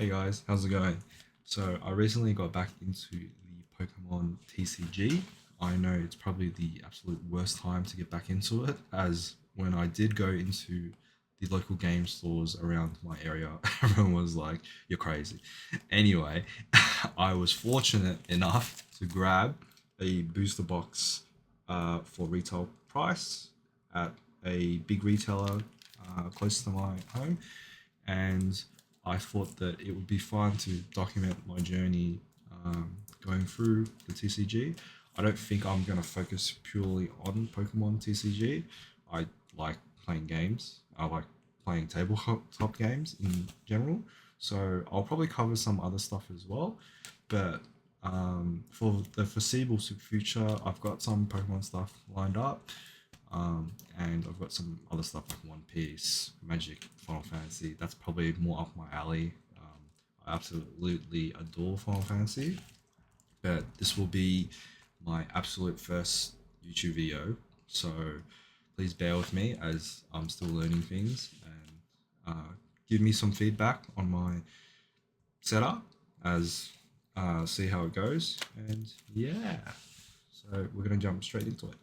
Hey guys, how's it going? So I recently got back into the Pokemon TCG. I know it's probably the absolute worst time to get back into it, as when I did go into the local game stores around my area, everyone was like, "You're crazy." Anyway, I was fortunate enough to grab a booster box for retail price at a big retailer close to my home, and I thought that it would be fun to document my journey going through the TCG. I don't think I'm going to focus purely on Pokemon TCG. I like playing games. I like playing tabletop games in general. So I'll probably cover some other stuff as well. But for the foreseeable future, I've got some Pokemon stuff lined up. And I've got some other stuff like One Piece, Magic, Final Fantasy. That's probably more up my alley. I absolutely adore Final Fantasy, but this will be my absolute first YouTube video. So please bear with me as I'm still learning things, and give me some feedback on my setup as see how it goes. And yeah, so we're gonna jump straight into it.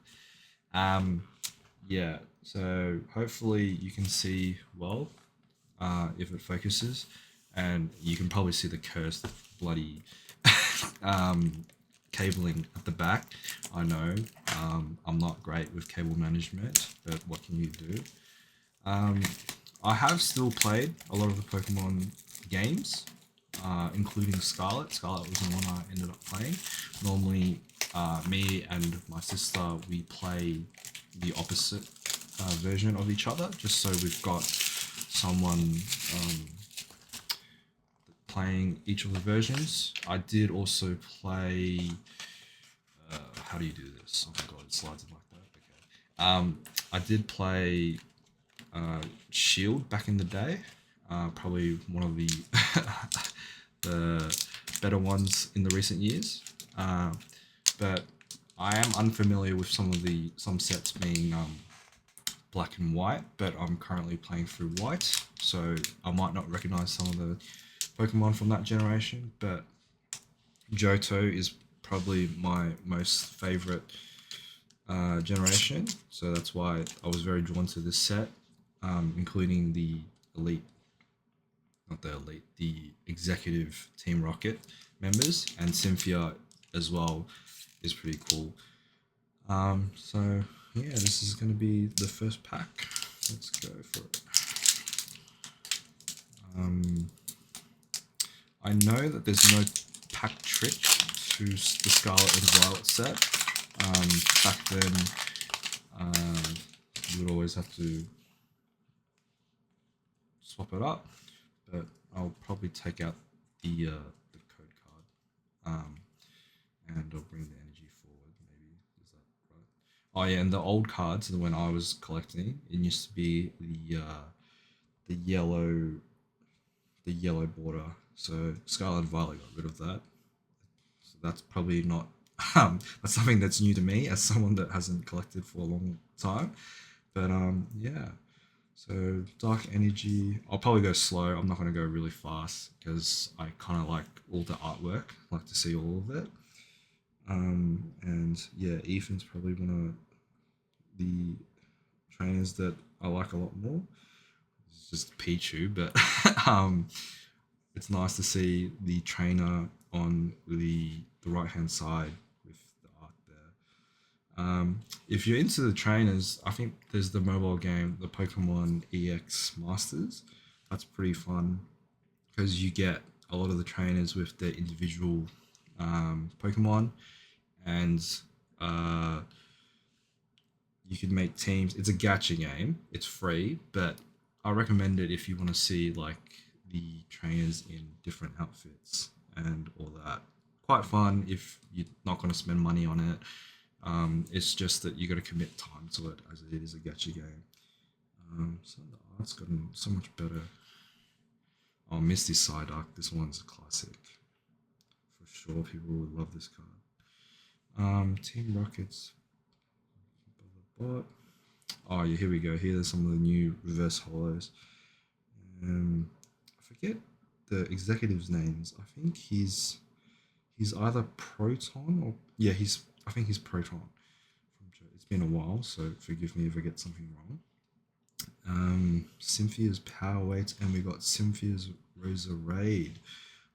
Um, yeah, so hopefully you can see well if it focuses, and you can probably see the cursed bloody um, cabling at the back. I know I'm not great with cable management, but what can you do? Um, I have still played a lot of the Pokemon games, including Scarlet. Scarlet was the one I ended up playing. Normally, me and my sister, we play the opposite version of each other, just so we've got someone playing each of the versions. I did also play. How do you do this? Oh my god, it slides in like that. Okay. I did play Shield back in the day. Probably one of the the better ones in the recent years. But I am unfamiliar with some sets being black and white, but I'm currently playing through white, so I might not recognize some of the Pokemon from that generation. But Johto is probably my most favorite generation, so that's why I was very drawn to this set, including the elite, not the elite, the executive Team Rocket members, and Cynthia as well is pretty cool. So yeah, this is going to be the first pack. Let's go for it. I know that there's no pack trick to the Scarlet and Violet set. Back then, you would always have to swap it up, but I'll probably take out the code card, and I'll bring the energy forward. Maybe is that right? Oh yeah, and the old cards, when I was collecting, it used to be the yellow border. So Scarlet and Violet got rid of that. So that's probably not. That's something that's new to me as someone that hasn't collected for a long time. But yeah. So dark energy. I'll probably go slow. I'm not gonna go really fast because I kind of like all the artwork. Like to see all of it. And yeah, Ethan's probably one of the trainers that I like a lot more. It's just Pichu, but um, it's nice to see the trainer on the right hand side with the art there. If you're into the trainers, I think there's the mobile game, the Pokemon EX Masters. That's pretty fun because you get a lot of the trainers with their individual Pokemon, and uh, you can make teams. It's a gacha game. It's free, but I recommend it if you want to see like the trainers in different outfits and all that. Quite fun if you're not going to spend money on it. It's just that you got to commit time to it as it is a gacha game. So the art's gotten so much better. Oh, Misty Psyduck. This one's a classic for sure. People would love this card. Team Rockets. Bot. Oh yeah, here we go. Here are some of the new reverse hollows. I forget the executives' names. I think he's either Proton or yeah, he's I think he's Proton. It's been a while, so forgive me if I get something wrong. Cynthia's Power Weights, and we got Cynthia's Rosa Raid.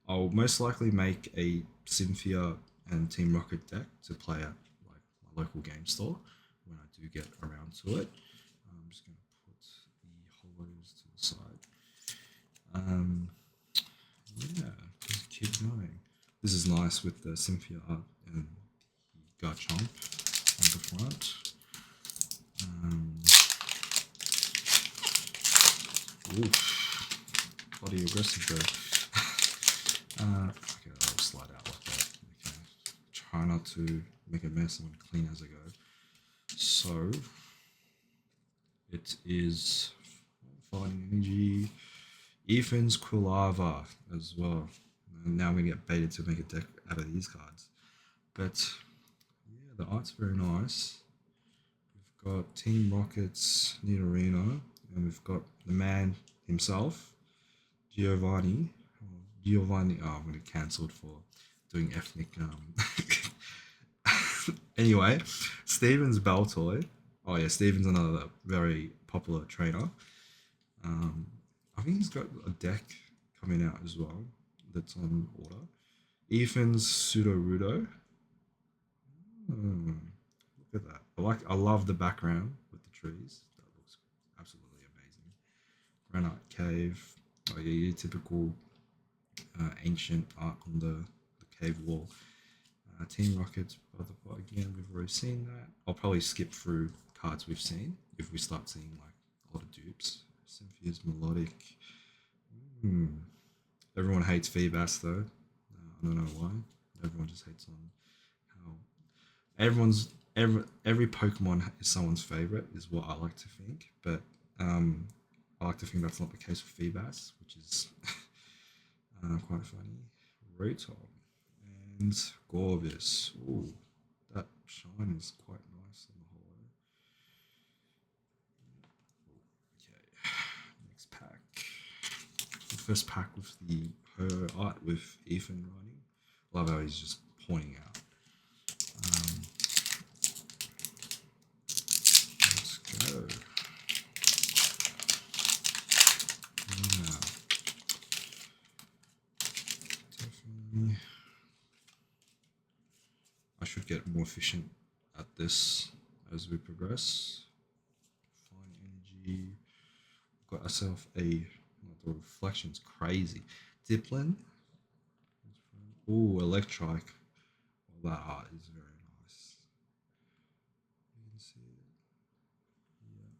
I'll most likely make a Cynthia and Team Rocket deck to play at like my local game store when I do get around to it. I'm just gonna put the hollows to the side. Um, yeah, just keep going. This is nice with the Cynthia art and the Garchomp on the front. Oof, bloody aggressive though. Okay, I'll slide out like that. Okay, try not to make a mess. I want to clean as I go. So it is Fighting Energy, Ethan's Quilava as well. And now I'm gonna get baited to make a deck out of these cards. But yeah, the art's very nice. We've got Team Rocket's Nidorino, and we've got the man himself, Giovanni. Giovanni, oh, I'm going to get cancelled for doing ethnic. Anyway, Steven's Baltoy. Oh, yeah, Steven's another very popular trainer. I think he's got a deck coming out as well that's on order. Ethan's Pseudo-Rudo. Look at that. I love the background with the trees. That looks absolutely amazing. Granite Cave. Oh yeah, your typical ancient art on the cave wall. Team Rockets, Butterfly again. We've already seen that. I'll probably skip through cards we've seen if we start seeing like a lot of dupes. Cynthia's Melodic. Everyone hates Feebas though. I don't know why. Everyone just hates on how every Pokemon is someone's favorite, is what I like to think. But I like to think that's not the case with Feebas, which is quite funny. Rotom and Gorvis. Ooh, that shine is quite nice on the hollow. Okay, next pack. The first pack with the her art with Ethan writing. Love how he's just pointing out. Let's go. Yeah. Definitely. I should get more efficient at this as we progress. Fine energy. Got ourselves the reflection's crazy. Diplin. Ooh, Electrike. Well, that art is very nice. You can see it. Yeah.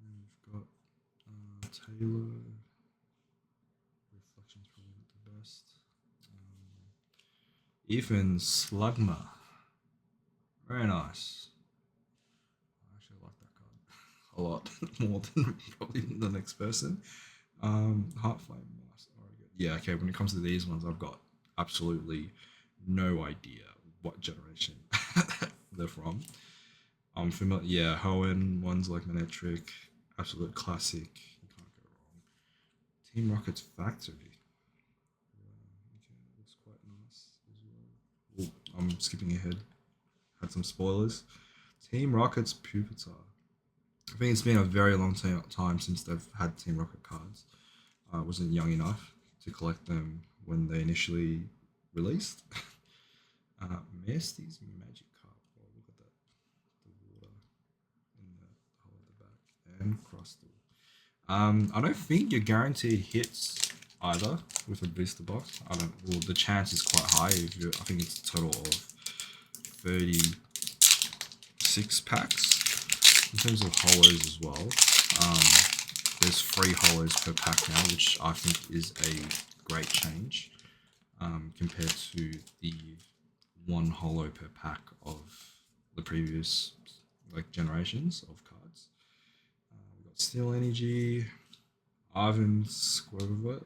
And we've got Taylor. Reflection's probably not the best. Ethan Slugma. Very nice. I actually like that card a lot more than probably the next person. Heartflame Mask. Yeah, okay, when it comes to these ones, I've got absolutely no idea what generation they're from. I'm familiar. Yeah, Hoenn ones like Manectric, absolute classic. You can't go wrong. Team Rocket's Factory. Okay, that looks quite nice as well. Ooh, I'm skipping ahead. Had some spoilers. Team Rocket's Pupitar. I think it's been a very long time since they've had Team Rocket cards. I wasn't young enough to collect them when they initially released. Masty's Magic Carp. Oh, look at that. The water in the hole at the back. And Crustle. I don't think you're guaranteed hits either with a booster box. Well, the chance is quite high. I think it's a total of 36 packs in terms of hollows as well. There's 3 hollows per pack now, which I think is a great change compared to the 1 hollow per pack of the previous generations of cards. We've got Steel Energy, Ivan Squirvet.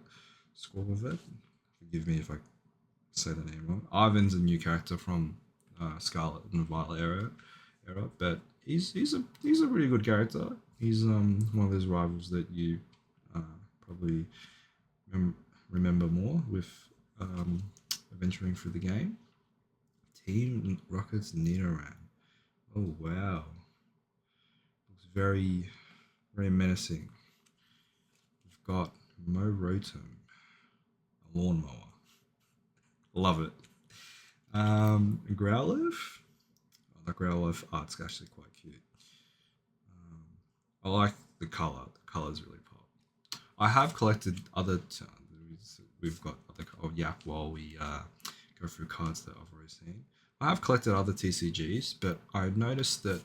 Forgive me if I say the name wrong. Ivan's a new character from Scarlet and Violet era, but he's a pretty good character. He's one of those rivals that you probably Rem- remember more with um, adventuring through the game. Team Rocket's Nidoran. Oh wow, looks very very menacing. We've got Morotum, a lawnmower. Love it. Growlithe. Oh, the Growlithe art's actually quite cute. Um, I like the color. The color's really pop. I have collected other. We've got other. Oh, yeah. While we go through cards that I've already seen, I have collected other TCGs, but I noticed that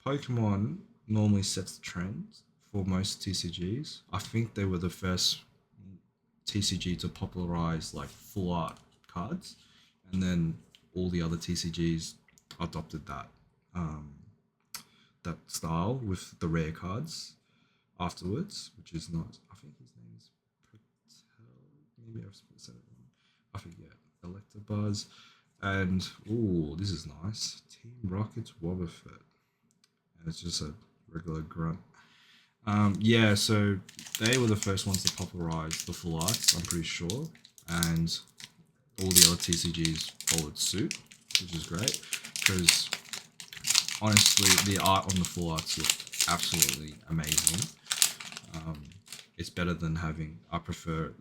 Pokemon normally sets the trend for most TCGs. I think they were the first TCG to popularize like full art cards, and then all the other TCGs adopted um, that style with the rare cards afterwards, which is nice. I think his name is Patel. Maybe I've said it wrong. I forget. Electabuzz. And, oh, this is nice. Team Rocket's Wobbuffet. And it's just a regular grunt. Yeah, so they were the first ones to popularize the full arts, I'm pretty sure. And all the other TCGs followed suit, which is great. Because honestly, the art on the full arts look absolutely amazing. Um, it's better than having. I prefer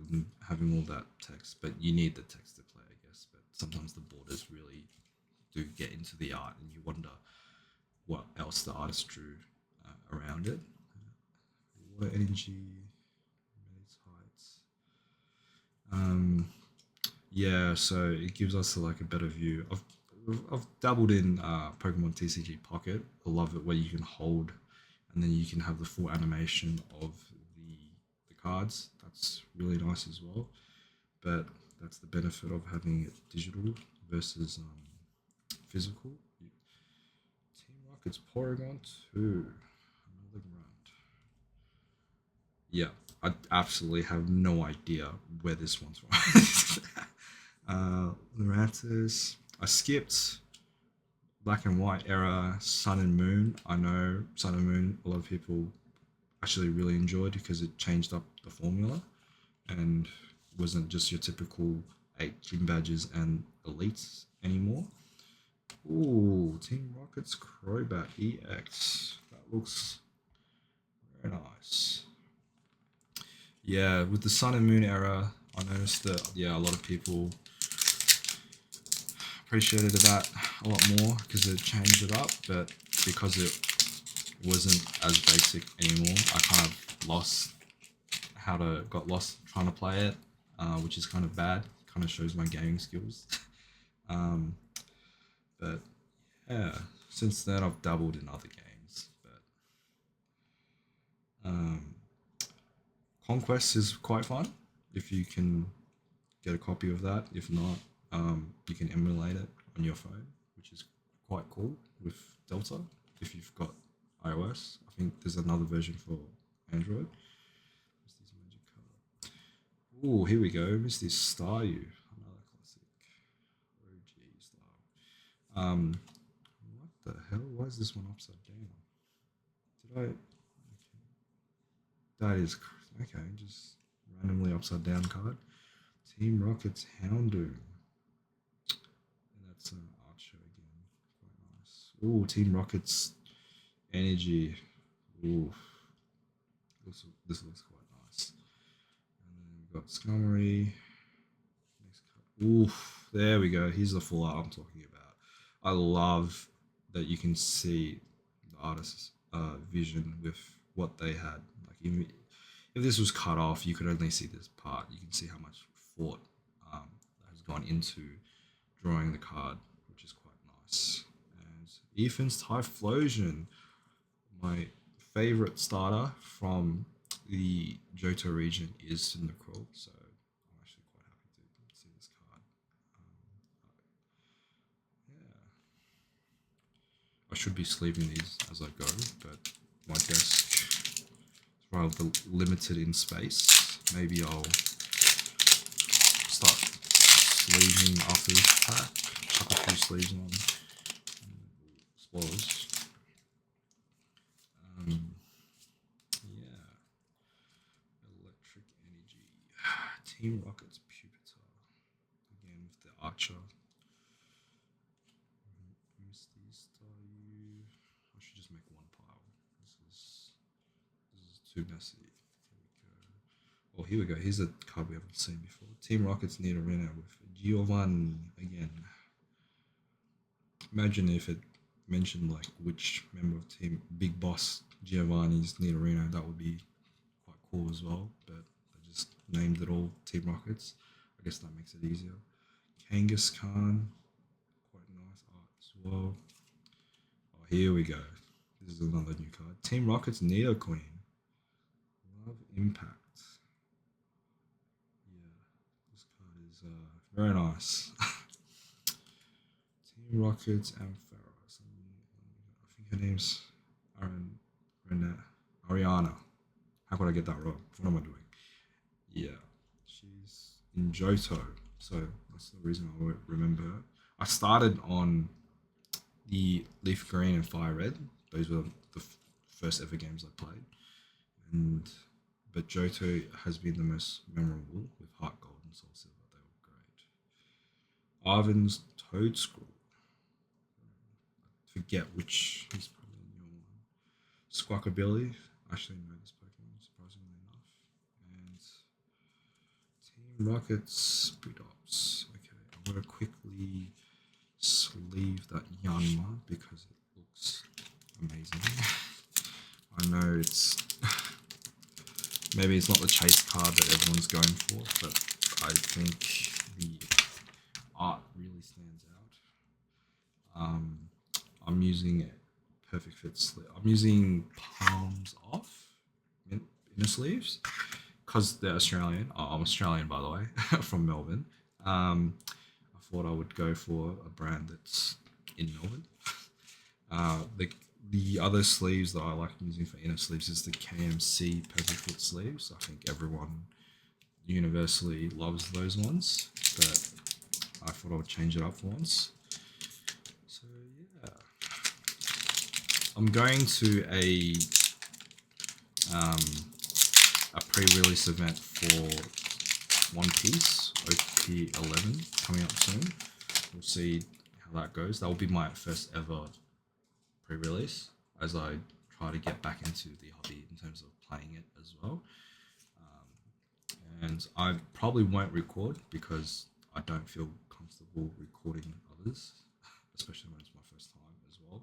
having all that text, but you need the text to play, I guess. But sometimes the borders really do get into the art, and you wonder what else the artist drew around it. Water energy, heights. Um, yeah, so it gives us like a better view. I've dabbled in Pokemon TCG Pocket. I love it where you can hold, and then you can have the full animation of the cards. That's really nice as well. But that's the benefit of having it digital versus physical. Team Rocket's Porygon 2. Another grunt. Yeah, I absolutely have no idea where this one's from. Lurantis. I skipped Black and White era, Sun and Moon. I know Sun and Moon, a lot of people actually really enjoyed because it changed up the formula and wasn't just your typical 8 gym badges and elites anymore. Ooh, Team Rocket's Crobat EX. That looks very nice. Yeah, with the Sun and Moon era, I noticed that yeah, a lot of people appreciated that a lot more because it changed it up, but because it wasn't as basic anymore, I kind of got lost trying to play it, which is kind of bad. Kind of shows my gaming skills. um, but yeah, since then I've dabbled in other games, but um, Conquest is quite fun if you can get a copy of that. If not, you can emulate it on your phone, which is quite cool with Delta. If you've got iOS, I think there's another version for Android. Misty's Magic Card. Oh, here we go. Misty Staryu, another classic OG style. What the hell? Why is this one upside down? Did I? Okay. That is okay. Just randomly upside down card. Team Rocket's Houndoom. And that's an art show again. Quite nice. Ooh, Team Rocket's Energy. Ooh, this looks quite nice. And then we've got Skarmory. Next card. Oof, there we go. Here's the full art I'm talking about. I love that you can see the artist's vision with what they had. Like if this was cut off, you could only see this part. You can see how much thought has gone into drawing the card, which is quite nice. And Ethan's Typhlosion, my favorite starter from the Johto region is Cyndaquil, so I'm actually quite happy to see this card. Yeah, I should be sleeving these as I go, but my desk is rather limited in space. Maybe I'll start sleeving after this pack, chuck a few sleeves on, spoilers. Yeah, electric energy. Team Rocket's Pupitar. Again with the Archer. Misty Staryu. I should just make one pile. This is too messy. Oh, here we go. Here's a card we haven't seen before. Team Rockets need a winner with Giovanni again. Imagine if it mentioned like which member of team Big Boss Giovanni's Nidorino. That would be quite cool as well. But they just named it all Team Rockets. I guess that makes it easier. Kangas Khan, quite nice art as well. Oh, here we go. This is another new card. Team Rockets Nido Queen. Love Impact. This card is very nice. Team Rockets and Farah. I think her name's Ariana. How could I get that wrong? What am I doing? Yeah, she's in Johto, so that's the reason I won't remember her. I started on the Leaf Green and Fire Red. Those were the first ever games I played, but Johto has been the most memorable with Heart Gold and Soul Silver. They were great. Arvin's Toad Scroll. I forget which. He's probably a new one. Squawkabilly. I actually know this Pokemon surprisingly enough. And Team Rocket's Spridops. Okay, I'm gonna quickly sleeve that Yanma because it looks amazing. I know it's maybe it's not the chase card that everyone's going for, but I think the art really stands out. I'm using Perfect Fit sleeve. I'm using palms off inner sleeves because they're Australian. Oh, I'm Australian, by the way, from Melbourne. I thought I would go for a brand that's in Melbourne. The other sleeves that I like using for inner sleeves is the KMC Perfect Fit sleeves. I think everyone universally loves those ones, but I thought I would change it up for once. So yeah, I'm going to a pre-release event for One Piece OP11 coming up soon. We'll see how that goes. That will be my first ever pre-release as I try to get back into the hobby in terms of playing it as well. And I probably won't record because I don't feel comfortable recording others, especially when it's my first time as well.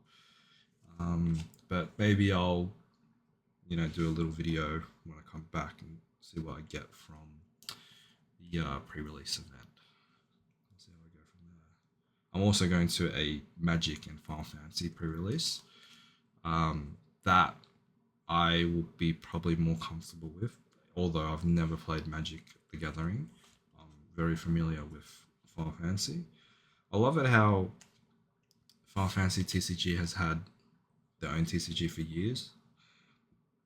But maybe I'll, do a little video when I come back and see what I get from the pre-release event. Let's see how I go from there. I'm also going to a Magic and Final Fantasy pre-release that I will be probably more comfortable with. Although I've never played Magic the Gathering, I'm very familiar with Final Fantasy. I love it how Final Fantasy TCG has had their own TCG for years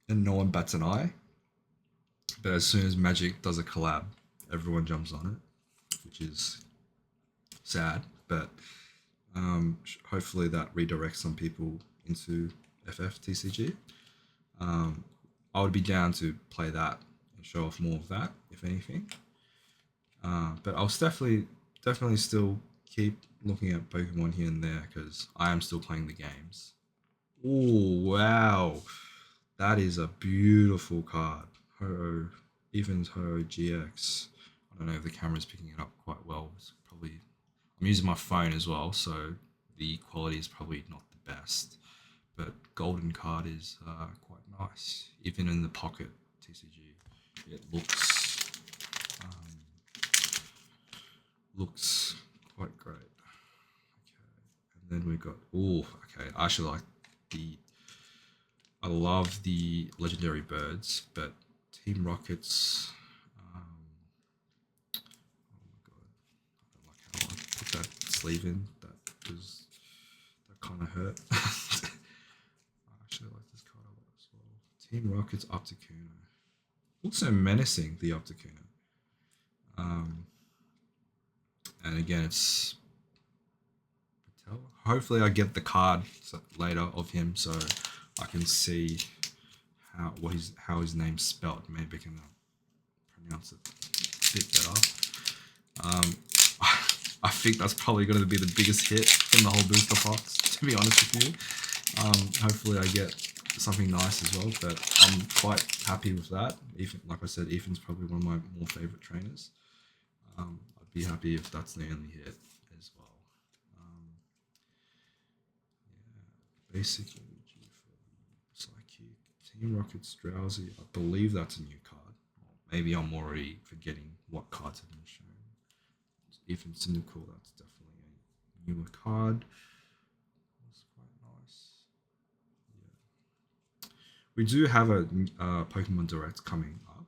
and no one bats an eye. But as soon as Magic does a collab, everyone jumps on it, which is sad. But hopefully that redirects some people into FFTCG. I would be down to play that and show off more of that, if anything. But I'll definitely still keep looking at Pokemon here and there because I am still playing the games. Oh wow, that is a beautiful card. Ho-Oh, Evan's Ho-Oh GX. I don't know if the camera's picking it up quite well. It's probably I'm using my phone as well, so the quality is probably not the best. But golden card is quite nice. Even in the pocket TCG, it looks quite great. Okay, and then we got I actually like I love the legendary birds, but Team Rockets. Oh my god, I don't like how I put that sleeve in. That kind of hurt. I actually like this card a lot as well. Team Rockets Opticuna. Looks so menacing, the Opticuna. And again, it's Patel. Hopefully, I get the card later of him so I can see how his name's spelled. Maybe I can pronounce it bit better. Um, I think that's probably going to be the biggest hit in the whole booster box, to be honest with you. Hopefully I get something nice as well, but I'm quite happy with that. Ethan, like I said, Ethan's probably one of my more favorite trainers. I'd be happy if that's the only hit as well. Um, yeah, basic energy for psychic. Team Rocket's drowsy. I believe that's a new card. Or maybe I'm already forgetting what cards have been shown. Ethan Cynical, that's definitely a newer card. That's quite nice. Yeah. We do have a Pokemon Direct coming up.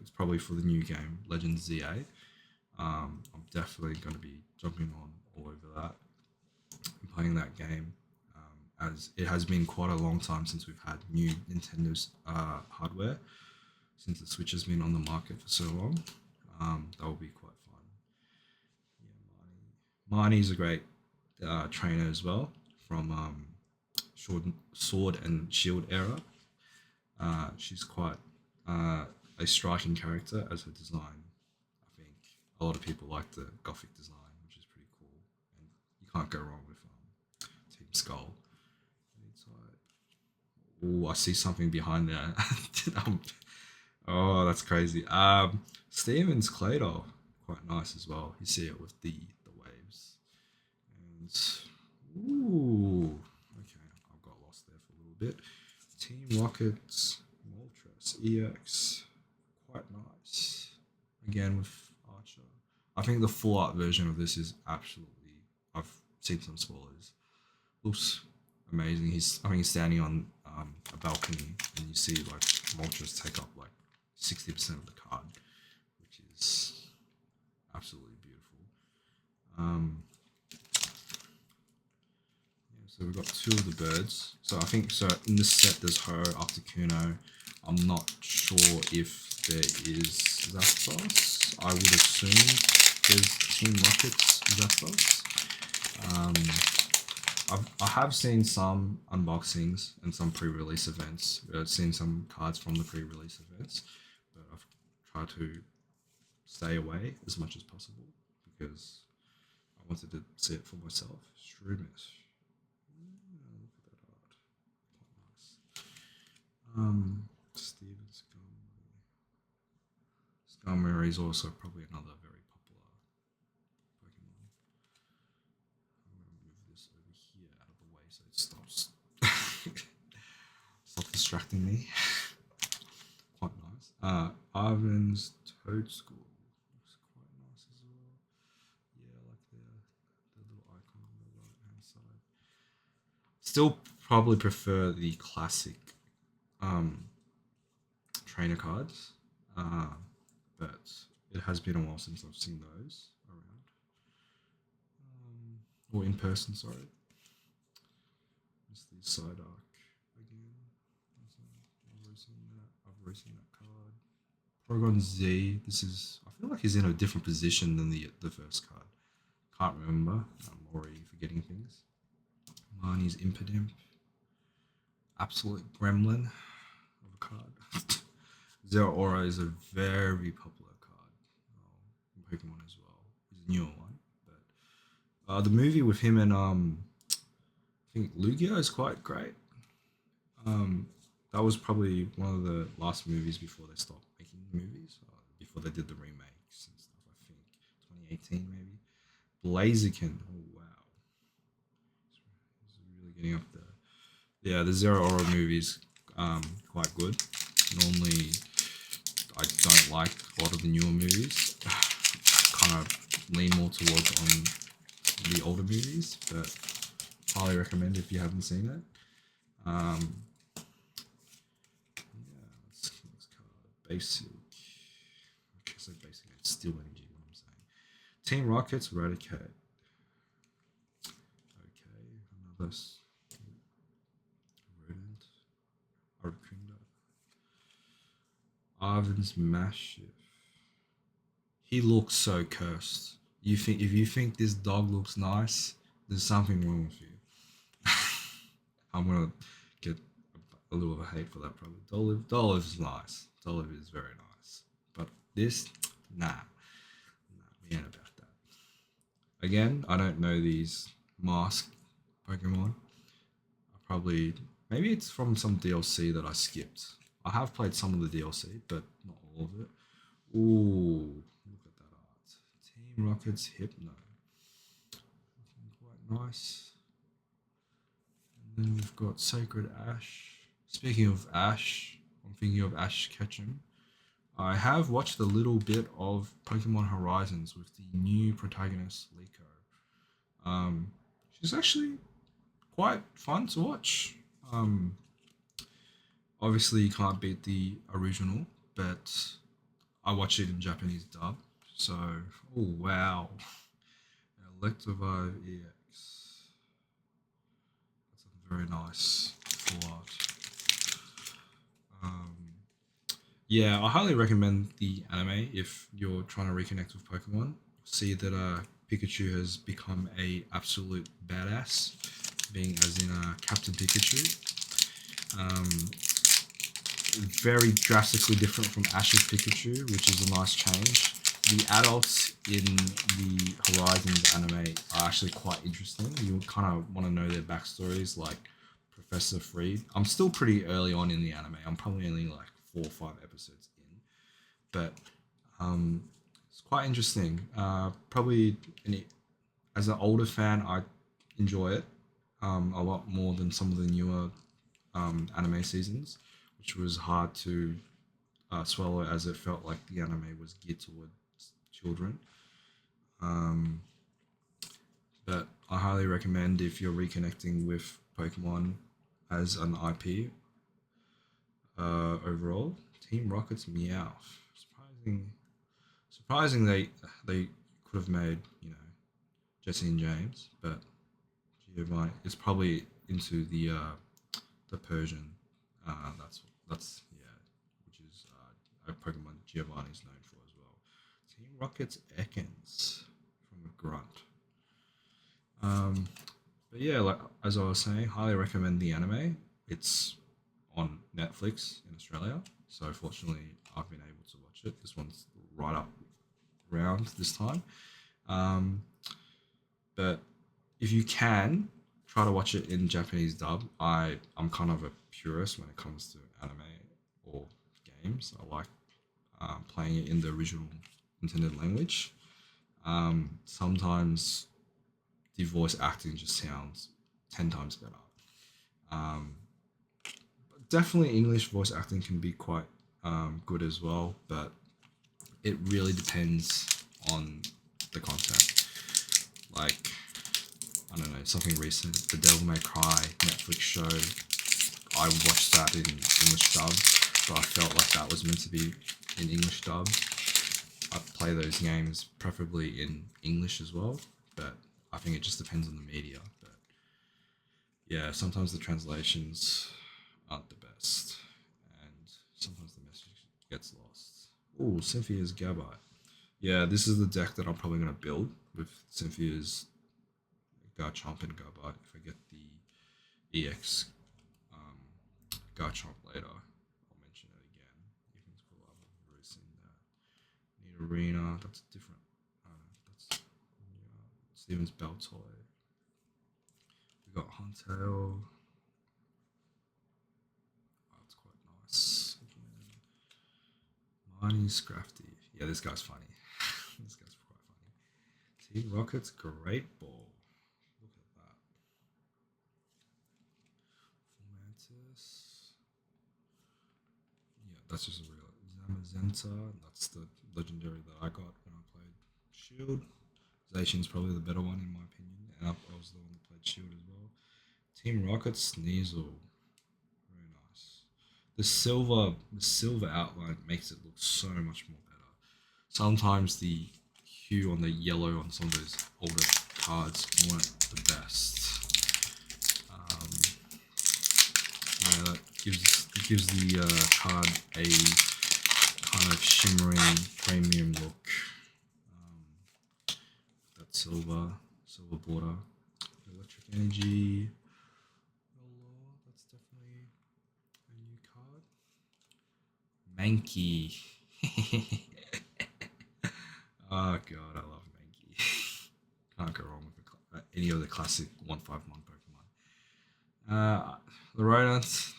It's probably for the new game, Legend ZA. I'm definitely going to be jumping on all over that and playing that game. As it has been quite a long time since we've had new Nintendo's hardware, since the Switch has been on the market for so long. That will be quite fun. Yeah, Marnie's a great trainer as well from Sword and Shield era. She's quite a striking character as her design. I think a lot of people like the gothic design, which is pretty cool, and you can't go wrong with Team Skull. Oh, I see something behind there. um, oh, that's crazy. Steven's Claydol, quite nice as well. You see it with the waves. And ooh, okay, I got lost there for a little bit. Team Rockets, Moltres, EX, quite nice. Again with Archer. I think the full art version of this is absolutely. I've seen some spoilers. Looks amazing. I think he's standing on a balcony, and you see like Moltres take up like 60% of the card, which is absolutely beautiful. Yeah, so we've got two of the birds. So I think so in this set there's Ho, Articuno. I'm not sure if there is Zapdos. I would assume there's Team Rockets Zapdos. I have seen some unboxings and some pre-release events. I've seen some cards from the pre-release events, but I've tried to stay away as much as possible because I wanted to see it for myself. Shroomish. Look at that art. Quite nice. Steven Skarmory is also probably another very popular Pokemon. I'm going to move this over here out of the way so it stops stop distracting me. Quite nice. Arven's Toadstool looks quite nice as well. Yeah, I like the little icon on the right hand side. Still probably prefer the classic um, trainer cards, but it has been a while since I've seen those around. Or in person, sorry. It's the side arc again. I've already seen that. I've already seen that card. Porygon Z. This is. I feel like he's in a different position than the first card. Can't remember. I'm already forgetting things. Marnie's Impidimp. Absolute gremlin of a card. Zero Aura is a very popular card in Pokemon as well. He's a newer one, but the movie with him and I think Lugia is quite great. That was probably one of the last movies before they stopped making movies, before they did the remakes and stuff. I think 2018 maybe. Blaziken. Oh wow, he's really getting up there. Yeah, the Zero Aura movies quite good. Normally, I don't like a lot of the newer movies. Kind of lean more towards on the older movies, but highly recommend if you haven't seen it. Yeah, let's cover basic. Okay, so basic, it's still energy. What I'm saying. Team Rockets, Eradicate. Okay, another rodent. Aracunda. Arvin's Mastiff. He looks so cursed. You think if you think this dog looks nice, there's something wrong with you. I'm gonna get a little bit of hate for that probably. Dolive is nice. Dolive is very nice. But this, nah. Again, I don't know these mask Pokemon. I probably maybe it's from some DLC that I skipped. I have played some of the DLC, but not all of it. Ooh, look at that art. Team Rocket's Hypno. Looking quite nice. And then we've got Sacred Ash. Speaking of Ash, I'm thinking of Ash Ketchum. I have watched a little bit of Pokemon Horizons with the new protagonist, Liko. She's actually quite fun to watch. Um, Obviously, you can't beat the original, but I watch it in Japanese dub. So, oh wow, Electivire EX. That's a very nice full art. Um, yeah, I highly recommend the anime if you're trying to reconnect with Pokemon. See that Pikachu has become a absolute badass, being as in Captain Pikachu. Um, Very drastically different from Ash's Pikachu, which is a nice change. The adults in the Horizons anime are actually quite interesting. You kind of want to know their backstories, like Professor Freed. I'm still pretty early on in the anime. I'm probably only like 4 or 5 episodes in, but um, it's quite interesting. Probably as an older fan, I enjoy it a lot more than some of the newer anime seasons, which was hard to swallow as it felt like the anime was geared towards children. Um, but I highly recommend if you're reconnecting with Pokemon as an IP overall. Team Rocket's Meowth. Surprising they could have made Jesse and James, but Giovanni is probably into the Persian. That's yeah, which is a Pokemon Giovanni's known for as well. Team Rocket's Ekans from a grunt. Um, but yeah, like as I was saying, highly recommend the anime. It's on Netflix in Australia, so fortunately I've been able to watch it. This one's right up round this time. Um, but if you can try to watch it in Japanese dub, I'm kind of a purist when it comes to anime or games. I like playing it in the original intended language. Sometimes the voice acting just sounds 10 times better. Um, Definitely English voice acting can be quite good as well, but it really depends on the content. Like, I don't know, something recent, The Devil May Cry Netflix show. I watched that in English dub, but I felt like that was meant to be in English dub. I play those games preferably in English as well, but I think it just depends on the media. But yeah, sometimes the translations aren't the best, and sometimes the message gets lost. Oh, Cynthia's Gabite. Yeah, this is the deck that I'm probably going to build with Cynthia's Garchomp and Gabite if I get the EX um, Garchomp later. I'll mention it again. Ethan's cool. I've already seen that. Nidorina, that's different. That's Steven's Beltoy. We got Huntail. Oh, that's quite nice. Again. Marnie's Scrafty. Yeah, this guy's funny. This guy's quite funny. Team Rocket's Great Ball. Look at that. Mantis. Yeah, that's just a real Zamazenta. That's the legendary that I got when I played Shield. Zacian's probably the better one in my opinion, and I was the one that played Shield as well. Team Rocket Sneasel. Very nice. The silver outline makes it look so much more better. Sometimes the hue on the yellow on some of those older cards weren't the best. Um, yeah, that gives the card a kind of shimmering premium look. That silver border, electric energy. That's definitely a new card. Mankey. Oh god, I love Mankey. Can't can't go wrong with any of the classic 151 Pokemon. The Rodent,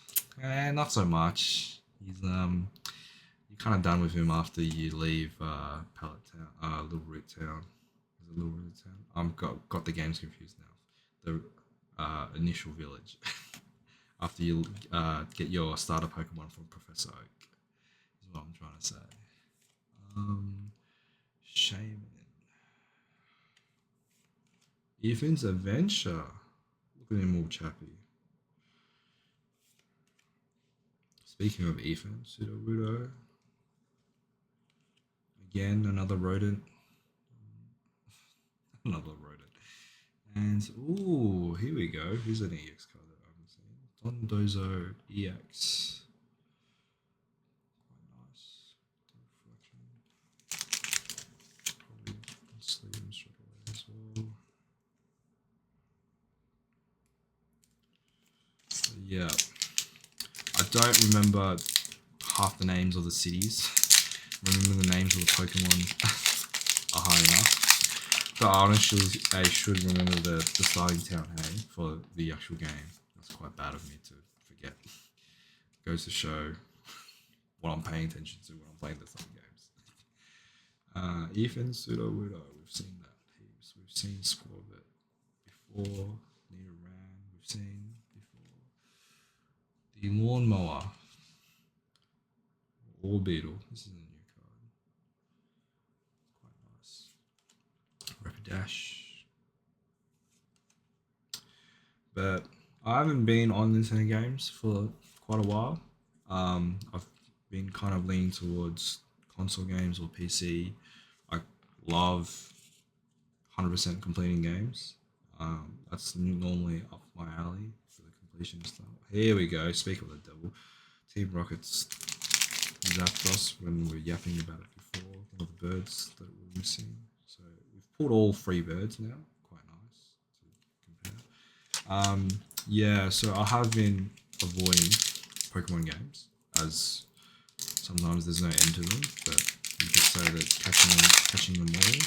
not so much. He's you're kind of done with him after you leave Pallet Town, Little Root Town. Is it Little Root Town? Got the games confused now. The initial village. After you get your starter Pokemon from Professor Oak, is what I'm trying to say. Shaman. Ethan's Adventure. Look at him all chappy. Speaking of Ethan, Sudowoodo. Again, another rodent. Another rodent. And, ooh, here we go. Here's an EX card that I haven't seen. Dondozo EX. Quite nice. Reflection. Probably sleeve him straight away as well. But yeah. I don't remember half the names of the cities. Remember the names of the Pokemon are high enough. But honestly, I should remember the starting town, hey, for the actual game. That's quite bad of me to forget. Goes to show what I'm paying attention to when I'm playing the same games. Ethan Sudowoodo, we've seen that heaps. We've seen Squirtle before. Nidoran, we've seen before. The Lawnmower. Orbeetle. This is a new card. Quite nice. Rapidash. But I haven't been on Nintendo games for quite a while. I've been kind of leaning towards console games or PC. I love 100% completing games. That's normally up my alley for the completion stuff. Here we go. Speak of the devil. Team Rocket's Zapdos when we were yapping about it before. One of the birds that we're missing. So we've pulled all 3 birds now. Quite nice to compare. Yeah, so I have been avoiding Pokemon games as sometimes there's no end to them, but you could say that catching them all, you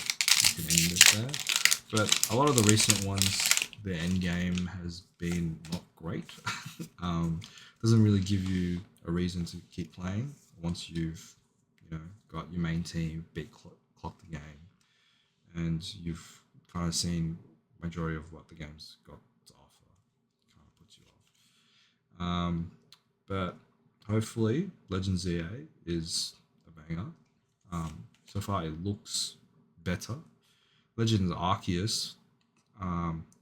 can end it there. But a lot of the recent ones, the end game has been not great. Doesn't really give you a reason to keep playing once you've got your main team clock the game, and you've kind of seen majority of what the game's got to offer. Kind of puts you off. But hopefully, Legends ZA is a banger. So far, it looks better. Legends Arceus.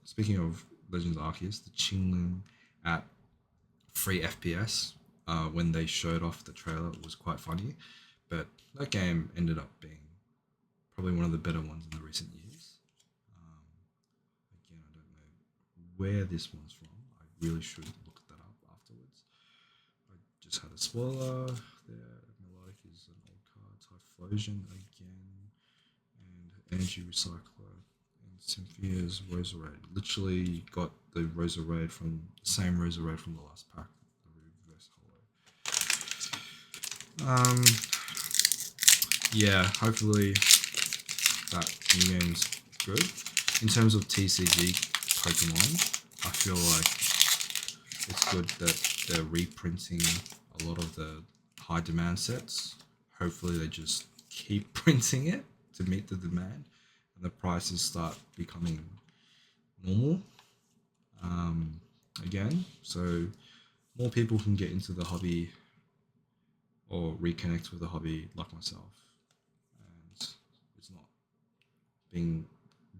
Speaking of Legends Arceus, the Qingling at 3 FPS when they showed off the trailer was quite funny, but that game ended up being probably one of the better ones in the recent years. Again, I don't know where this one's from. I really should look that up afterwards. I just had a spoiler there. Melodic is an old card. Typhlosion again, and Energy Recycler. Cynthia's Roserade. Literally got the Roserade from the same Roserade from the last pack, the reverse hollow. Yeah, hopefully that new game's good. In terms of TCG Pokemon, I feel like it's good that they're reprinting a lot of the high demand sets. Hopefully they just keep printing it to meet the demand, and the prices start becoming normal again, so more people can get into the hobby or reconnect with the hobby like myself, and it's not being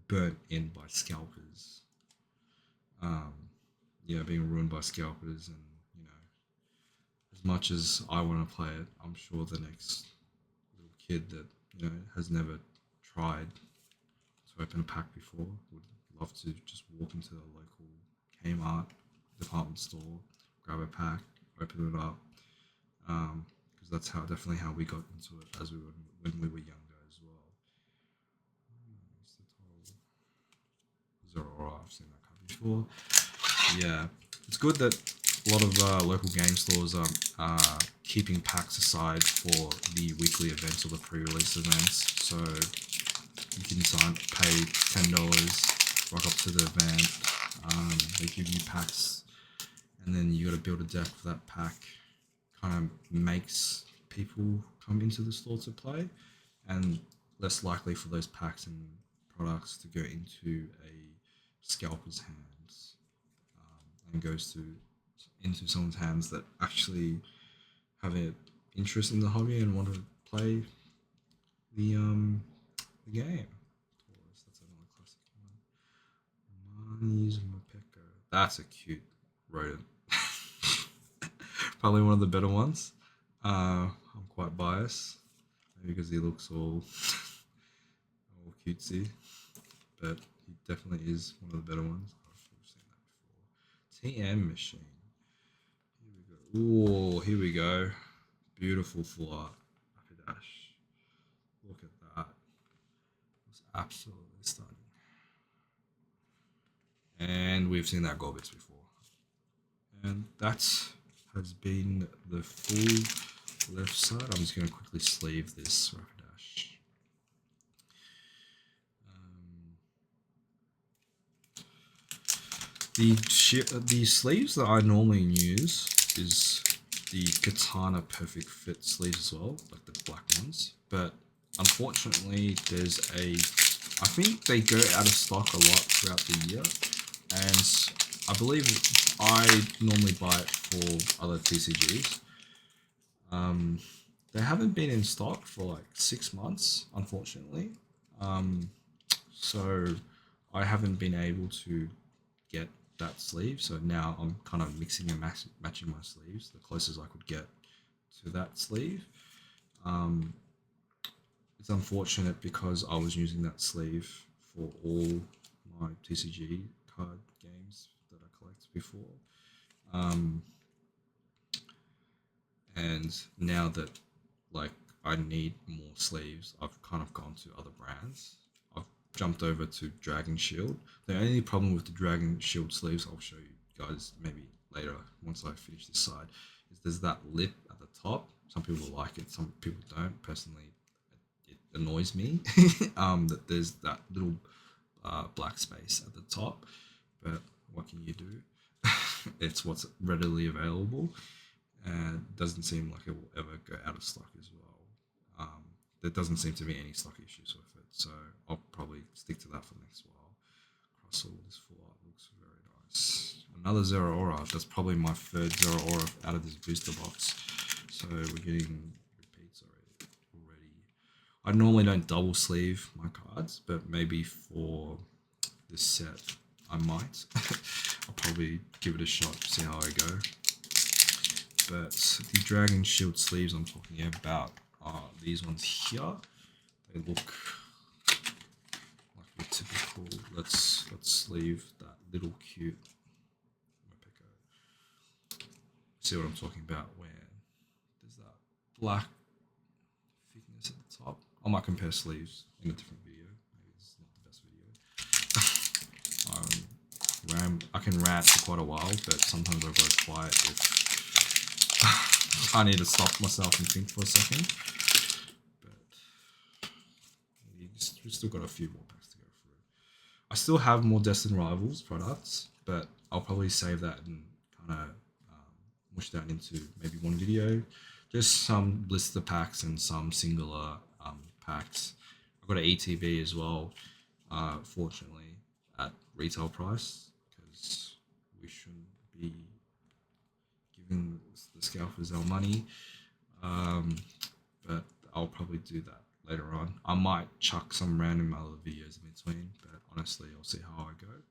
burnt in by scalpers. Being ruined by scalpers, and as much as I want to play it, I'm sure the next little kid that has never tried to open a pack before would love to just walk into the local Kmart department store, grab a pack, open it up, because that's definitely how we got into it as when we were younger as well. Zero, I've seen that card before. Yeah, it's good that a lot of local game stores are keeping packs aside for the weekly events or the pre-release events, so you can pay $10 rock up to the event. They give you packs, and then you got to build a deck for that pack. Kind of makes people come into the store to play, and less likely for those packs and products to go into a scalper's hands, and goes into someone's hands that actually have an interest in the hobby and want to play the game. Taurus, that's another classic one. Marnie's Mopeko. That's a cute rodent. Probably one of the better ones. I'm quite biased, maybe because he looks all all cutesy, but he definitely is one of the better ones. I've seen that before. TM machine. Here we go. Oh, here we go. Beautiful full art. Dash. Look at that. It's absolutely stunning. And we've seen that Gorbits before. And that has been the full left side. I'm just going to quickly sleeve this Rapidash. The sleeves that I normally use is the Katana Perfect Fit sleeves as well, like the black ones. But unfortunately, I think they go out of stock a lot throughout the year, and I believe I normally buy it for other TCGs. They haven't been in stock for like 6 months, unfortunately. So I haven't been able to get that sleeve. So now I'm kind of mixing and matching my sleeves the closest I could get to that sleeve. It's unfortunate because I was using that sleeve for all my TCG card games that I collected before. And now that like I need more sleeves, I've kind of gone to other brands. I've jumped over to Dragon Shield. The only problem with the Dragon Shield sleeves, I'll show you guys maybe later once I finish this side, is there's that lip at the top. Some people like it, some people don't. Personally, it annoys me that there's that little black space at the top. But what can you do? It's what's readily available, and doesn't seem like it will ever go out of stock as well. There doesn't seem to be any stock issues with it, so I'll probably stick to that for the next while. Cross all this full art looks very nice. Another Zero Aura. That's probably my third Zero Aura out of this booster box, so we're getting repeats already. I normally don't double sleeve my cards, but maybe for this set I might. I'll probably give it a shot, see how I go. But the Dragon Shield sleeves I'm talking about are these ones here. They look like a typical. Let's sleeve that little cute Mopeko. See what I'm talking about? Where there's that black thickness at the top. I might compare sleeves in a different video. Maybe it's not the best video. I can rant for quite a while, but sometimes I go quiet if I need to stop myself and think for a second. But we still got a few more packs to go through. I still have more Destined Rivals products, but I'll probably save that and kind of mush that into maybe one video. Just some blister packs and some singular packs. I've got an ETB as well, fortunately, at retail price, because we shouldn't be giving the scalpers our money. But I'll probably do that later on. I might chuck some random other videos in between, but honestly, I'll see how I go.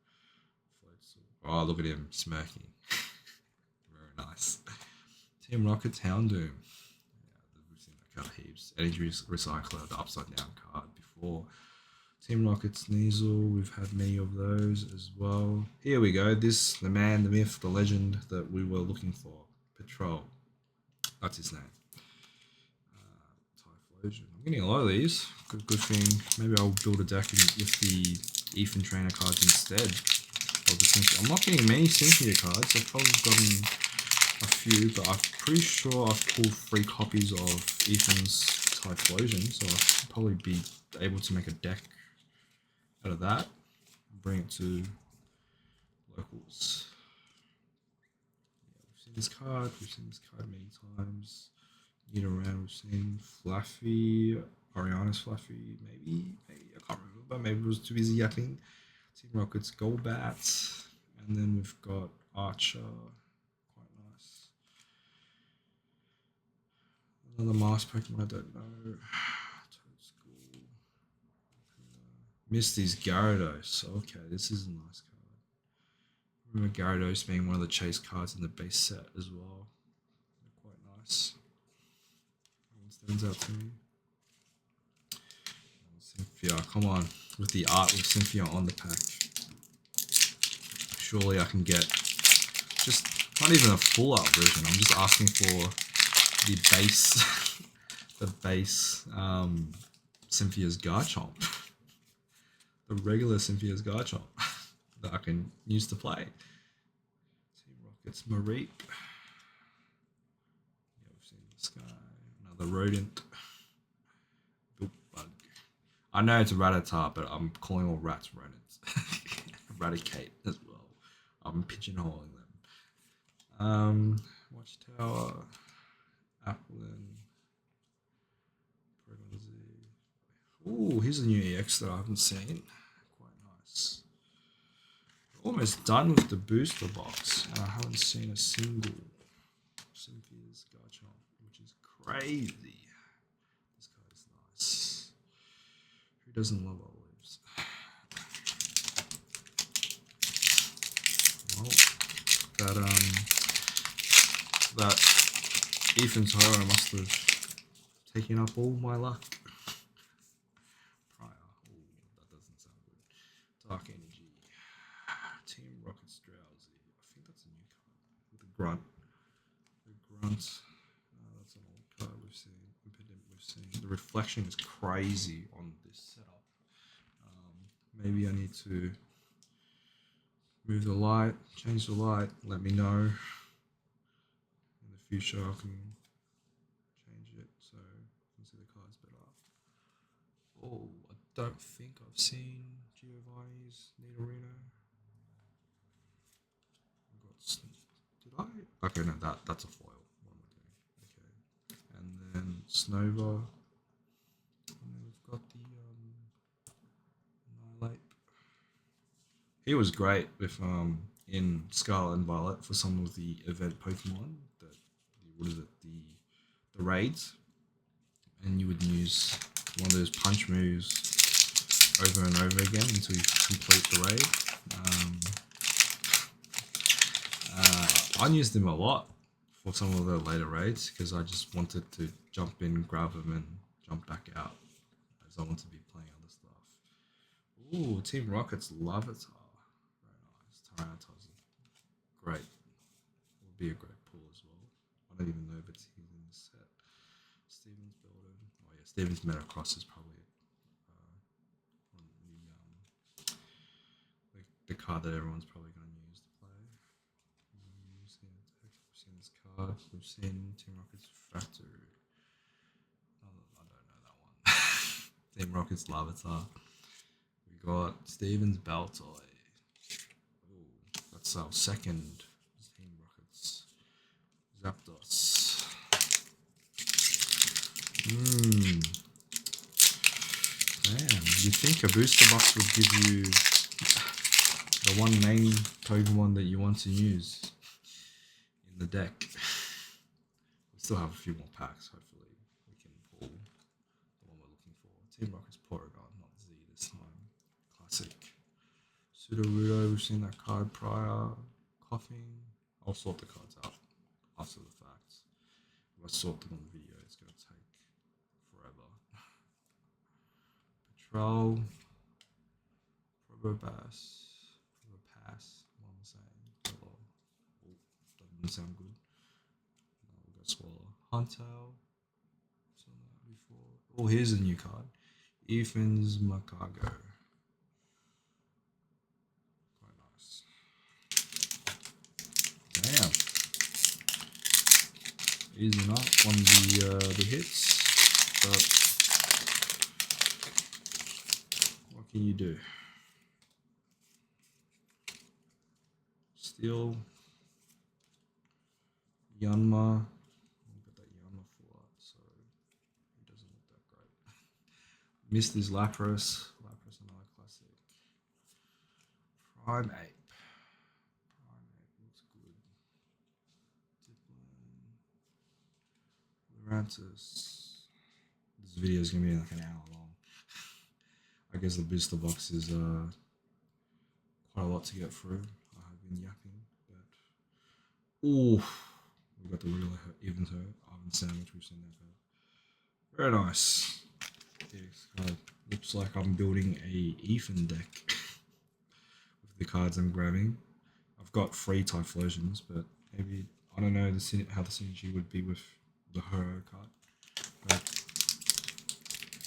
Oh, look at him smirking. Very nice. Team Rocket's Houndoom. Yeah, we've seen that card heaps. Energy Recycler, the upside down card before. Team Rocket's Sneasel, we've had many of those as well. Here we go. This, the man, the myth, the legend that we were looking for. Patrol. That's his name. Typhlosion. I'm getting a lot of these. Good thing. Maybe I'll build a deck with the Ethan Trainer cards instead. I'm not getting many Cynthia cards. I've probably gotten a few, but I'm pretty sure I've pulled 3 copies of Ethan's Typhlosion, so I'll probably be able to make a deck out of that. bring it to locals. Yeah, we've seen this card. We've seen this card many times. Need around. We've seen Fluffy, Ariana's Fluffy. Maybe I can't remember. Maybe it was too busy yapping. Team Rocket's Golbat, and then we've got Archer. Quite nice. Another Mars Pokemon I don't know. Toad School. Misty's Gyarados. Okay, this is a nice card. I remember Gyarados being one of the chase cards in the base set as well. They're quite nice. That one stands out to me. Cynthia, come on. With the art with Cynthia on the pack. Surely I can get just not even a full art version. I'm just asking for the base, the base Cynthia's Garchomp, the regular Cynthia's Garchomp that I can use to play. Team Rocket's Mareep. Yeah, we've seen this guy. Another Rodent. Bug. I know it's a Rattata, but I'm calling all rats rodents. Eradicate as well. I'm pigeonholing them. Watchtower, Applin, Proton Z. Ooh, here's a new EX that I haven't seen. Quite nice. We're almost done with the booster box, and I haven't seen a single Cynthia's Garchomp, which is crazy. This card is nice. Who doesn't love olives? Well, that Ethan's horror must have taken up all my luck. Prior. Ooh, that doesn't sound good. Dark Energy. Team Rocket's Drowsy. I think that's a new card. With the Grunt. The Grunt. That's an old card we've seen. Impediment we've seen. The reflection is crazy on this setup. Maybe I need to move the light, change the light, let me know. In the future I can change it so you can see the cards better. Oh, I don't think I've seen Giovanni's Nidorino. Did I? Okay, no, that's a foil. What am I doing? Okay. And then Snova. And then we've got the Nihilate. He was great with in Scarlet and Violet for some of the event Pokemon. The raids, and you would use one of those punch moves over and over again until you complete the raid. I used him a lot for some of the later raids because I just wanted to jump in, grab him, and jump back out as I want to be playing other stuff. Ooh, Team Rocket's Larvitar. Very nice. Tyranitar's great. Will be a great pull as well. I don't even know if it's in the set. Steven's Building. Oh yeah, Steven's Metacross is probably the card that everyone's probably going to use to play. We've seen this card. We've seen Team Rocket's Factory. I don't know that one. Team Rocket's Larvitar. We got Steven's Baltoy. Ooh, that's our second Team Rocket's Zapdos. Damn, you think a booster box would give you the one main Pokemon that you want to use in the deck? We still have a few more packs, hopefully we can pull the one we're looking for. Team Rocket's Porygon, not Z this time. Classic. Sudowoodo, we've seen that card prior. Coughing. I'll sort the cards out after the fact. If I sort them on the video, it's going to take forever. Patrol. Probopass. What am I saying? Hello. Oh, that doesn't sound good. No, we'll go Swallow. Huntail. Saw that before. Oh, here's a new card. Ethan's Macago. Quite nice. Damn. Easy enough on the hits, but what can you do? Steel. Yanma. We got that Yanma full art, so it doesn't look that great. Missed is Lapras. Lapras, another classic. Prime Ape. Prime Ape looks good. Diplin. Lurantis. This video is gonna be like an hour long. I guess the booster box is quite a lot to get through. I have been yapping, but ooh, we got the real even toe oven sandwich. We've seen that. Very nice. It kind of looks like I'm building a Ethan deck with the cards I'm grabbing. I've got 3 Typhlosions, but maybe I don't know how the synergy would be with the Hero card. But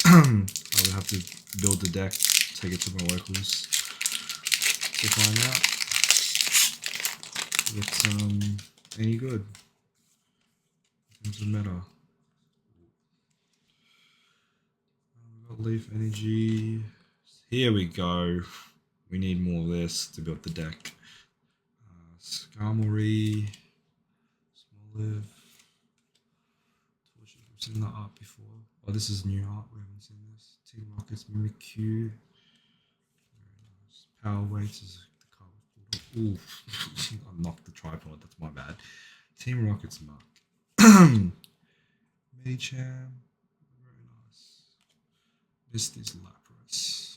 I would have to build the deck, take it to my locals to find out if it's any good in terms of meta. We've got Leaf Energy. Here we go. We need more of this to build the deck. Skarmory, Smoliv, Torchic. We've seen that art before. Oh, this is new art. We haven't seen this. Team Rockets, Mimikyu. Very nice. Power Weights is the card we pulled up. Ooh, I knocked the tripod. That's my bad. Team Rockets Mark. Medicham. Very nice. This is Lapras.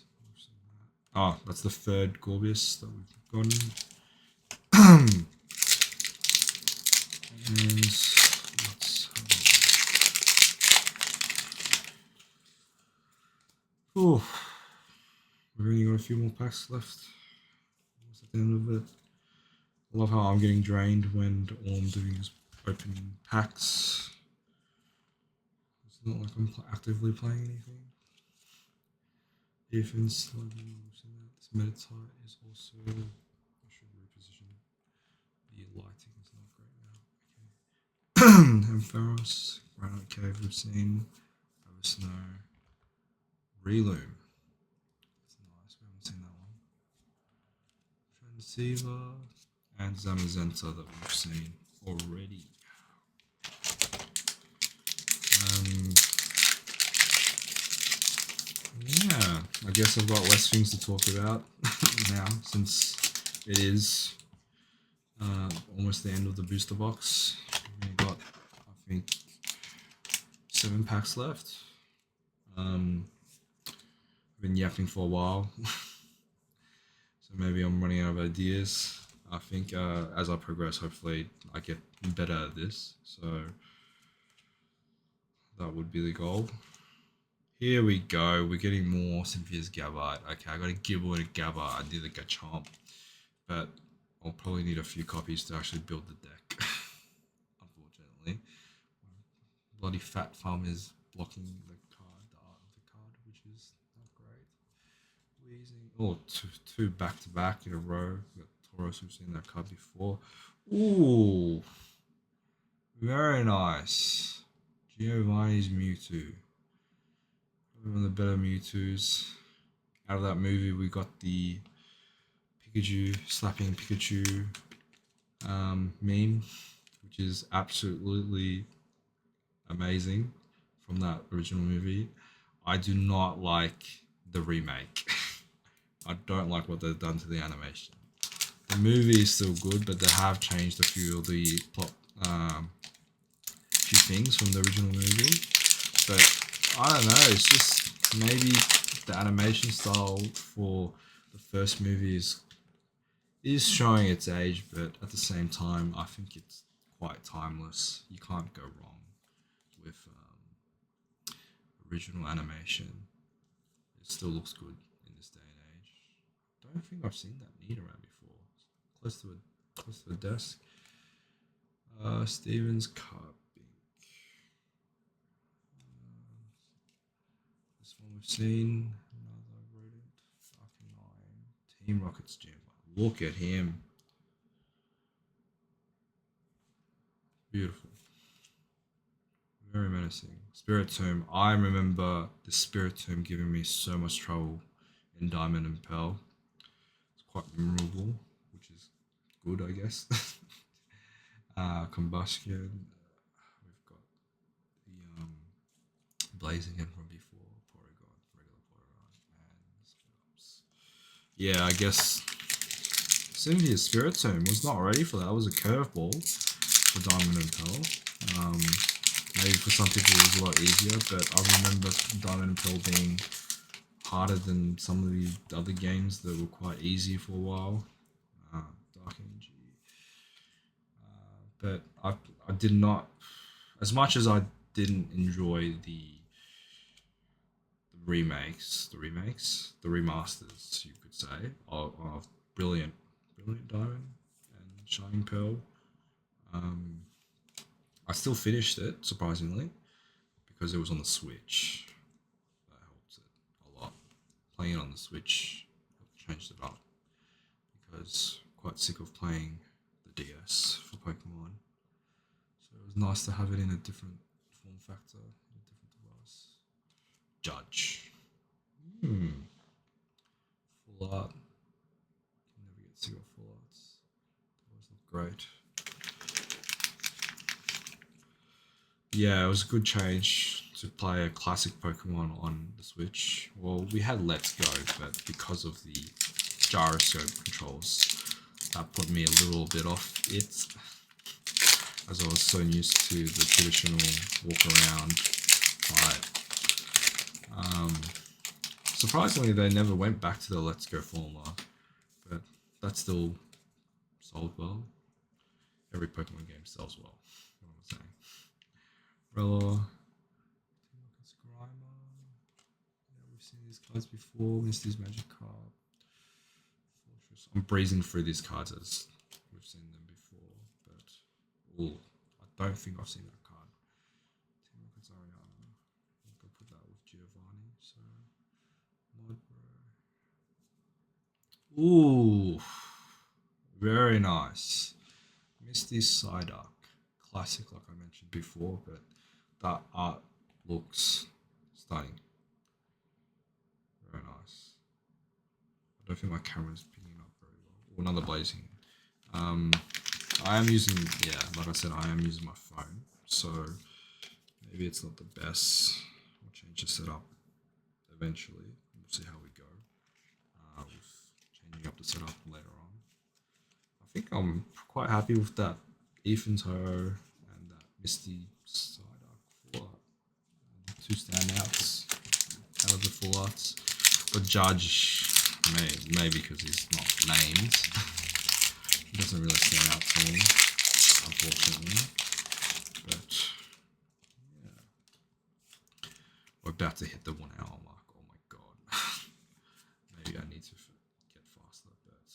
Oh, that's the 3rd Gorbius that we've gotten. And let's oh, we've only got a few more packs left. Almost at the end of it. I love how I'm getting drained when all I'm doing is opening packs. It's not like I'm actively playing anything. Defense, this Meditite is also. I should reposition it. The lighting is not great now. Okay. Ampharos, Granite Cave, we've seen. Snow. Reloom. That's nice, we haven't seen that one. Transceiver. And Zamazenta that we've seen already. Yeah, I guess I've got less things to talk about now since it is almost the end of the booster box. We've got, I think, 7 packs left. I've been yapping for a while, so maybe I'm running out of ideas. I think as I progress, hopefully I get better at this, so that would be the goal. Here we go, we're getting more Cynthia's Gabbard. Okay, I got a Gibble and a Gabbard. I did a Gachomp, but I'll probably need a few copies to actually build the deck. Unfortunately, bloody fat farm is blocking the card, the art of the card, which is not great. Wheezing. Oh, two back to back in a row. We got Tauros. We've seen that card before. Ooh, very nice. Giovanni's Mewtwo. One of the better Mewtwo's. Out of that movie, we got the Pikachu slapping Pikachu meme, which is absolutely amazing from that original movie. I do not like the remake. I don't like what they've done to the animation. The movie is still good, but they have changed a few of the plot, few things from the original movie. But I don't know, it's just maybe the animation style for the first movie is showing its age, but at the same time, I think it's quite timeless. You can't go wrong with original animation. It still looks good in this day and age. I don't think I've seen that need around before. Close to the desk. Stevens Cup. This one we've seen. Another rodent. Arcanine. Team Rocket's Gym. Look at him. Beautiful. Very menacing. Spiritomb. I remember the Spiritomb giving me so much trouble in Diamond and Pearl. It's quite memorable, which is good, I guess. Combustion. We've got the Blazing from before, Porygon, regular Porygon, and Spinops. Yeah, I guess Cynthia's Spirit Tomb was not ready for that. It was a curveball for Diamond and Pearl. Maybe for some people it was a lot easier, but I remember Diamond and Pearl being harder than some of the other games that were quite easy for a while. Dark Energy. But I did not, as much as I didn't enjoy the remasters, you could say, of Brilliant Diamond and Shining Pearl. Um, I still finished it, surprisingly, because it was on the Switch. That helps it a lot. Playing it on the Switch changed it up because I'm quite sick of playing the DS for Pokemon. So it was nice to have it in a different form factor, a different device. Judge. Full art. Can never get sick of full arts. They always look great. Yeah, it was a good change to play a classic Pokemon on the Switch. Well, we had Let's Go, but because of the gyroscope controls, that put me a little bit off it, as I was so used to the traditional walk around fight. Surprisingly, they never went back to the Let's Go formula, but that still sold well. Every Pokemon game sells well. What am I saying? Rella, Grimer. Yeah, we've seen these cards before. Misty's Magic card. Fortress. I'm breezing through these cards as we've seen them before, but I don't think I've seen that card. Team Rocket's Ariana. I think I'll put that with Giovanni. So, Modbro. Ooh, very nice. Misty Psyduck. Classic, like I mentioned before, but that art looks stunning. Very nice. I don't think my camera's picking up very well. Or another Blazing. I am using, yeah, like I said, I am using my phone, so maybe it's not the best. I'll change the setup eventually. We'll see how we go with changing up the setup later on. I think I'm quite happy with that Ethan's Ho and that Misty Psyduck full art. Two standouts out of the full arts. But Judge, maybe because he's not named, he doesn't really stand out to me, unfortunately. But yeah, we're about to hit the 1 hour mark. Oh my god. Maybe I need to get faster, but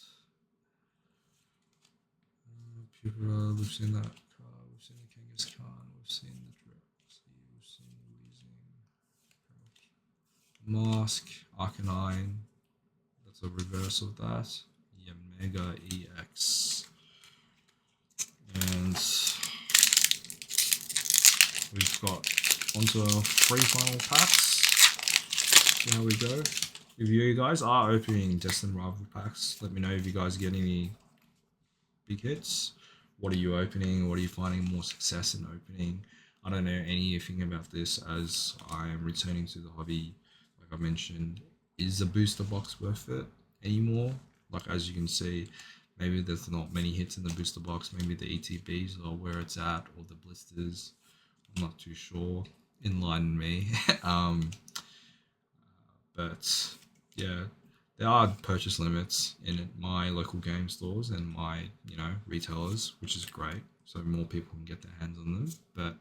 Pura, we've seen that card, we've seen the Kangaskhan, we've seen the Drexy, we've seen the Weezing, Mask, Arcanine, that's a reverse of that, Mega EX, and we've got onto our 3 final packs. See how we go. If you guys are opening Destined rival packs, let me know if you guys get any big hits. What are you opening? What are you finding more success in opening? I don't know anything about this as I am returning to the hobby. Like I mentioned, is a booster box worth it anymore? Like as you can see, maybe there's not many hits in the booster box. Maybe the ETBs are where it's at, or the blisters. I'm not too sure. Enlighten me. But yeah, there are purchase limits in my local game stores and my retailers, which is great. So more people can get their hands on them. But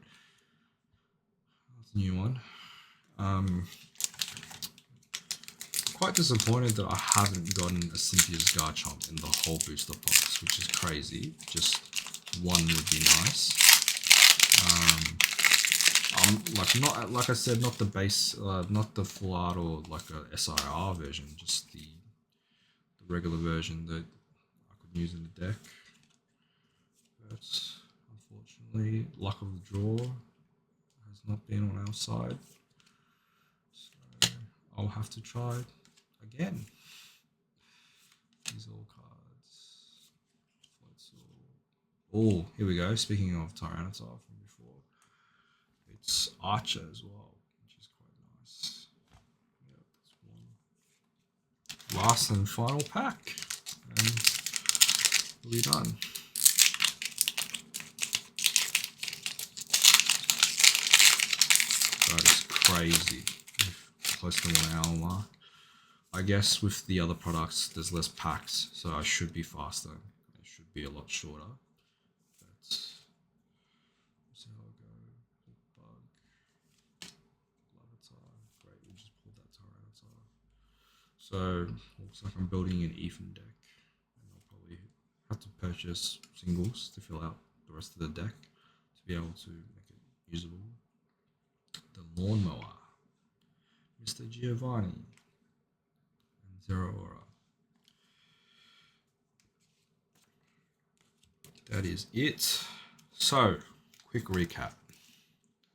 that's a new one. Quite disappointed that I haven't gotten a Cynthia's Garchomp in the whole booster box, which is crazy. Just one would be nice. Like I said, not the base, not the full art or like a SIR version, just the regular version that I could use in the deck. But unfortunately, luck of the draw has not been on our side, so I'll have to try again. These all cards. Float Oh, here we go. Speaking of Tyranitar from before, it's Archer as well, which is quite nice. Yeah, that's one. Last and final pack, and we'll be done. That is crazy. Close to 1 hour mark. I guess with the other products, there's less packs, so I should be faster. It should be a lot shorter. But we'll see how it goes. Bug. Lavatar. Great, we just pulled that Tyranitar. So looks like I'm building an Ethan deck. And I'll probably have to purchase singles to fill out the rest of the deck to be able to make it usable. The Lawnmower. Mr. Giovanni. Zero Aura. That is it. So, quick recap.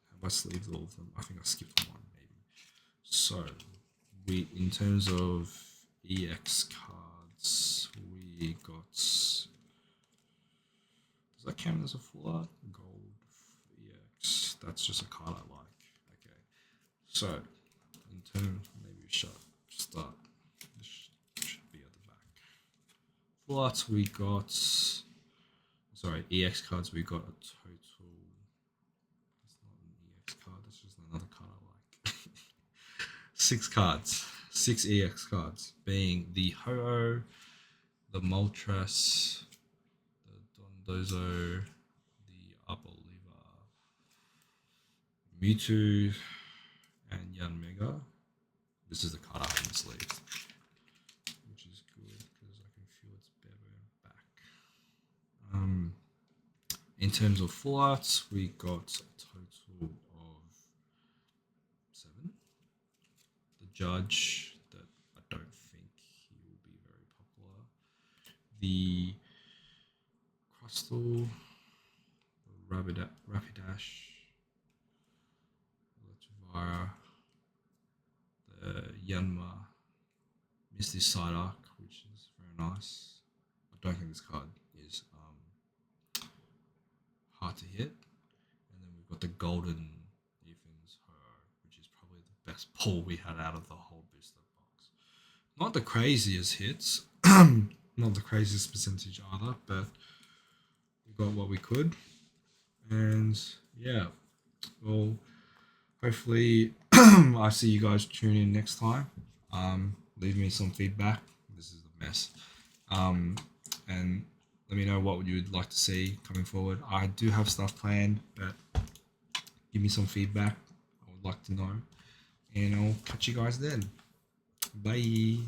Have I sleeved all of them? I think I skipped one maybe. So, in terms of EX cards, we got. Does that count as a full art? Gold EX. That's just a card I like. Okay. So, in terms, maybe we should start. Full arts we got, sorry, EX cards we got a total, that's not an EX card, that's just another card I like. 6 cards, 6 EX cards, being the Ho-Oh, the Moltres, the Dondozo, the Arboliva, Mewtwo, and Yanmega. This is the card I haven't sleeved. In terms of full arts, we got a total of 7. The Judge, that I don't think he will be very popular. The Crustle, the Rapidash, the Tavara, the Yanma, Misty Psyduck, which is very nice. I don't think this card is hard to hit. And then we've got the Golden Ethan's Ho, which is probably the best pull we had out of the whole booster box. Not the craziest hits, not the craziest percentage either, but we got what we could. And yeah, well, hopefully I see you guys tune in next time. Leave me some feedback. This is a mess. And let me know what you would like to see coming forward. I do have stuff planned, but give me some feedback. I would like to know. And I'll catch you guys then. Bye.